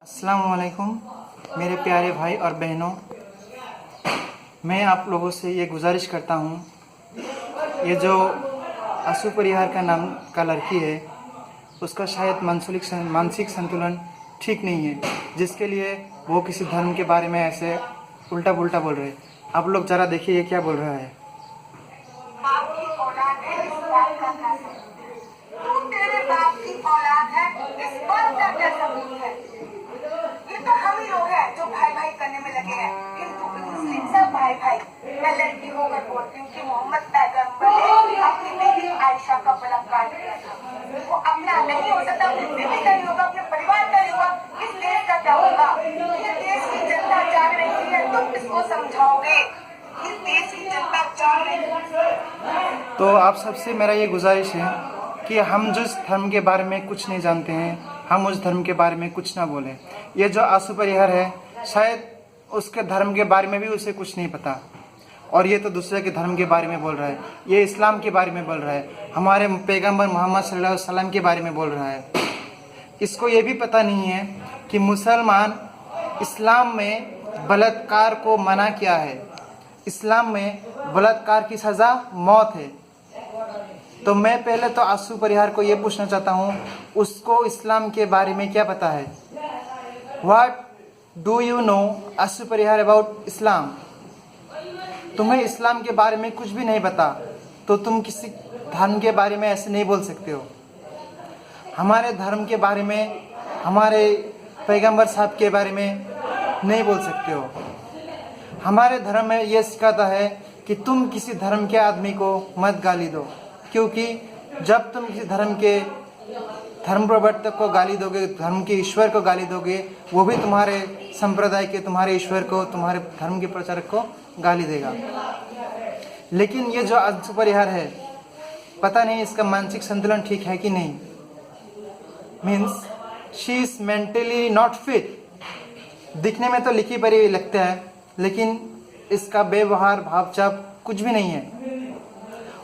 अस्सलाम वालेकुम मेरे प्यारे भाई और बहनों, मैं आप लोगों से ये गुजारिश करता हूँ, ये जो आशु परिहार का नाम का लड़की है उसका शायद मानसिक संतुलन ठीक नहीं है, जिसके लिए वो किसी धर्म के बारे में ऐसे उल्टा पुल्टा बोल रहे हैं। आप लोग ज़रा देखिए ये क्या बोल रहा है। बाप की औलाद है, इस बात का क्या सबूत है? तू तेरे बाप की औलाद है, इस बात का क्या सबूत है? ये तो हम ही लोग हैं जो भाई भाई करने में लगे हैं। हिंदू मुस्लिम सब भाई भाई। मैं लड़की होकर बोलती हूँ कि मोहम्मद पैगंबर ने अपनी बेटी आयशा का बलात्कार किया था। वो अपना नहीं हो सकता, अपनी बेटी का नहीं होगा, अपने परिवार का नहीं होगा, इस देश का क्या होगा? ये देश की जनता जाग रही है, तुम इसको समझाओगे? इस देश की जनता जाग रही है। तो आप सबसे मेरा ये गुजारिश है कि हम जिस धर्म के बारे में कुछ नहीं जानते हैं, हम उस धर्म के बारे में कुछ ना बोलें। ये जो आशु परिहार है, शायद उसके धर्म के बारे में भी उसे कुछ नहीं पता, और ये तो दूसरे के धर्म के बारे में बोल रहा है। ये इस्लाम के बारे में बोल रहा है, हमारे पैगंबर मोहम्मद सल्लल्लाहु अलैहि वसल्लम के बारे में बोल रहा है। इसको ये भी पता नहीं है कि मुसलमान इस्लाम में बलात्कार को मना किया है। इस्लाम में बलात्कार की सज़ा मौत है। तो मैं पहले तो आशु परिहार को ये पूछना चाहता हूँ, उसको इस्लाम के बारे में क्या पता है? What do you know Ashu Parihar about Islam? तुम्हें इस्लाम के बारे में कुछ भी नहीं पता तो तुम किसी धर्म के बारे में ऐसे नहीं बोल सकते हो। हमारे धर्म के बारे में, हमारे पैगंबर साहब के बारे में नहीं बोल सकते हो। हमारे धर्म में ये सिखाता है कि तुम किसी धर्म के आदमी को मत गाली दो, क्योंकि जब तुम किसी धर्म के धर्म प्रवर्तक को गाली दोगे, धर्म के ईश्वर को गाली दोगे, वो भी तुम्हारे संप्रदाय के, तुम्हारे ईश्वर को, तुम्हारे धर्म के प्रचारक को गाली देगा। लेकिन ये जो आशु परिहार है, पता नहीं इसका मानसिक संतुलन ठीक है कि नहीं। Means she is mentally not fit. दिखने में तो लिखी पढ़ी लगता है, लेकिन इसका व्यवहार भाव चाप कुछ भी नहीं है।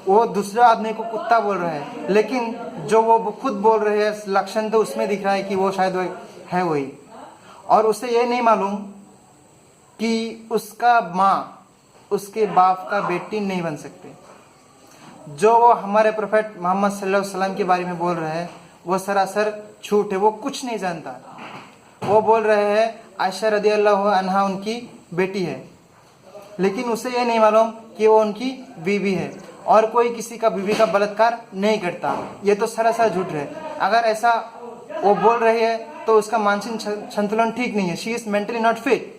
वो दूसरे आदमी को कुत्ता बोल रहा है, लेकिन जो वो खुद बोल रहे हैं लक्षण तो उसमें दिख रहा है कि वो शायद है वही। और उसे ये नहीं मालूम कि उसका माँ उसके बाप का बेटी नहीं बन सकते। जो वो हमारे प्रोफेट मोहम्मद सल्लल्लाहु अलैहि वसल्लम के बारे में बोल रहे हैं वो सरासर झूठ है। वो कुछ नहीं जानता। वो बोल रहे हैं आयशा रदियल्लाहु अन्हा उनकी बेटी है, लेकिन उसे ये नहीं मालूम कि वो उनकी बीवी है, और कोई किसी का बीवी का बलात्कार नहीं करता। ये तो सरासर झूठ है। अगर ऐसा वो बोल रही है तो उसका मानसिक संतुलन ठीक नहीं है। She is mentally not fit,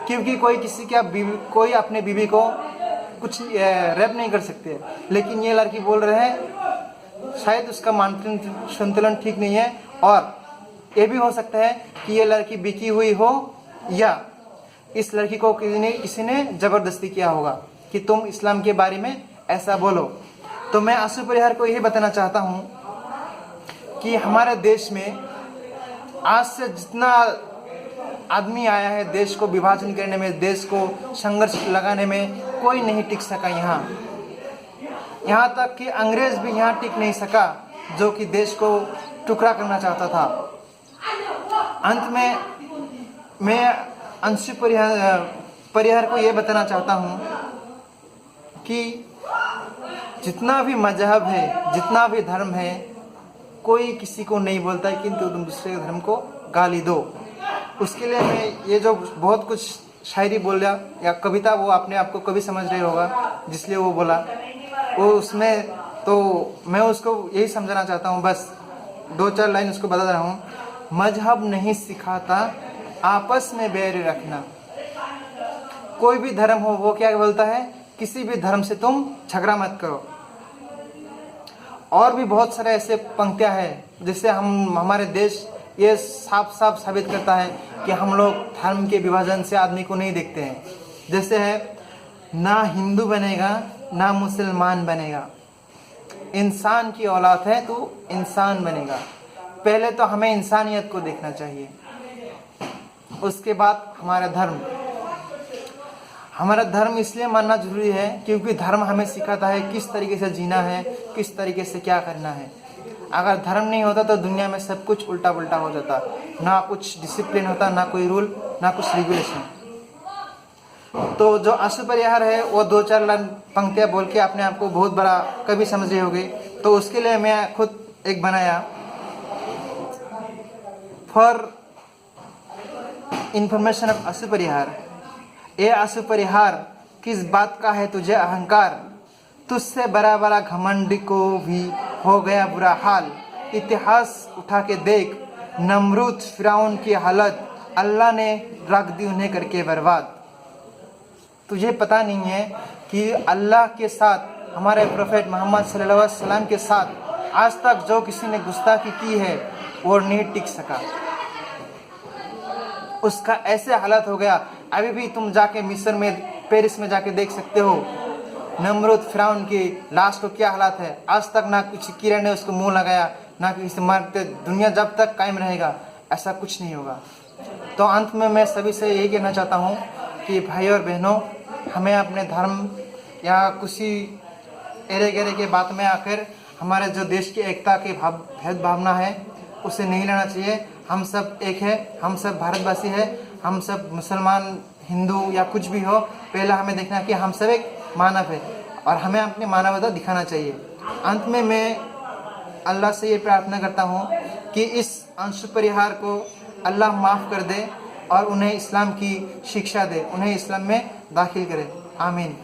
क्योंकि कोई अपने बीवी को कुछ रेप नहीं कर सकते। लेकिन ये लड़की बोल रहे हैं शायद उसका मानसिक संतुलन ठीक नहीं है, और ये भी हो सकता है कि ये लड़की बिकी हुई हो, या इस लड़की को किसी ने जबरदस्ती किया होगा कि तुम इस्लाम के बारे में ऐसा बोलो। तो मैं आशु परिहार को यही बताना चाहता हूँ कि हमारे देश में आज से जितना आदमी आया है देश को विभाजन करने में, देश को संघर्ष लगाने में, कोई नहीं टिक सका। यहाँ तक कि अंग्रेज भी यहाँ टिक नहीं सका, जो कि देश को टुकड़ा करना चाहता था। अंत में मैं आशु परिहार को ये बताना चाहता हूँ कि जितना भी मजहब है, जितना भी धर्म है, कोई किसी को नहीं बोलता है कि तुम दूसरे धर्म को गाली दो। उसके लिए मैं ये जो बहुत कुछ शायरी बोल रहा या कविता, वो अपने आप को कभी समझ रहे होगा जिसलिए वो बोला, वो उसमें तो मैं उसको यही समझाना चाहता हूँ। बस 2-4 लाइन उसको बता रहा हूँ। मजहब नहीं सिखाता आपस में बैर रखना। कोई भी धर्म हो वो क्या बोलता है, किसी भी धर्म से तुम झगड़ा मत करो। और भी बहुत सारे ऐसे पंक्तियां हैं जिससे हमारे देश ये साफ साफ साबित करता है कि हम लोग धर्म के विभाजन से आदमी को नहीं देखते हैं। जैसे है, ना हिंदू बनेगा ना मुसलमान बनेगा, इंसान की औलाद है तो इंसान बनेगा। पहले तो हमें इंसानियत को देखना चाहिए, उसके बाद हमारा धर्म इसलिए मानना जरूरी है क्योंकि धर्म हमें सिखाता है किस तरीके से जीना है, किस तरीके से क्या करना है। अगर धर्म नहीं होता तो दुनिया में सब कुछ उल्टा पुल्टा हो जाता, ना कुछ डिसिप्लिन होता, ना कोई रूल, ना कुछ रेगुलेशन। तो जो आंसू परिहार है वो 2-4 लाइन पंक्तियाँ बोल के अपने आप को बहुत बड़ा कवि समझ रही होगी। तो उसके लिए मैं खुद एक बनाया, फॉर इंफॉर्मेशन ऑफ आंसू परिहार। ए आंसू परिहार, किस बात का है तुझे अहंकार, तुझसे बड़ा बड़ा घमंड को भी हो गया बुरा हाल। इतिहास उठा के देख, नमरूद फिरौन की हालत, अल्लाह ने रख दी उन्हें करके बर्बाद। तुझे पता नहीं है कि अल्लाह के साथ, हमारे प्रोफेट मोहम्मद सल्लल्लाहु अलैहि वसल्लम के साथ आज तक जो किसी ने गुस्ताखी की है वो नहीं टिक सका, उसका ऐसे हालत हो गया। अभी भी तुम जाके मिस्र में, पेरिस में जाके देख सकते हो नमरूद फिरौन की लाश को क्या हालत है। आज तक ना कुछ कीड़े ने उसको मुंह लगाया, ना किसी मारते। दुनिया जब तक कायम रहेगा ऐसा कुछ नहीं होगा। तो अंत में मैं सभी से यही कहना चाहता हूँ कि भाई और बहनों, हमें अपने धर्म या किसी एरे गेरे के बात में आकर हमारे जो देश की एकता की भेद भावना है उसे नहीं लेना चाहिए। हम सब एक है, हम सब भारतवासी है, हम सब मुसलमान, हिंदू या कुछ भी हो, पहला हमें देखना कि हम सब एक मानव है और हमें अपनी मानवता दिखाना चाहिए। अंत में मैं अल्लाह से ये प्रार्थना करता हूँ कि इस आंसू परिहार को अल्लाह माफ़ कर दे और उन्हें इस्लाम की शिक्षा दे, उन्हें इस्लाम में दाखिल करे। आमीन।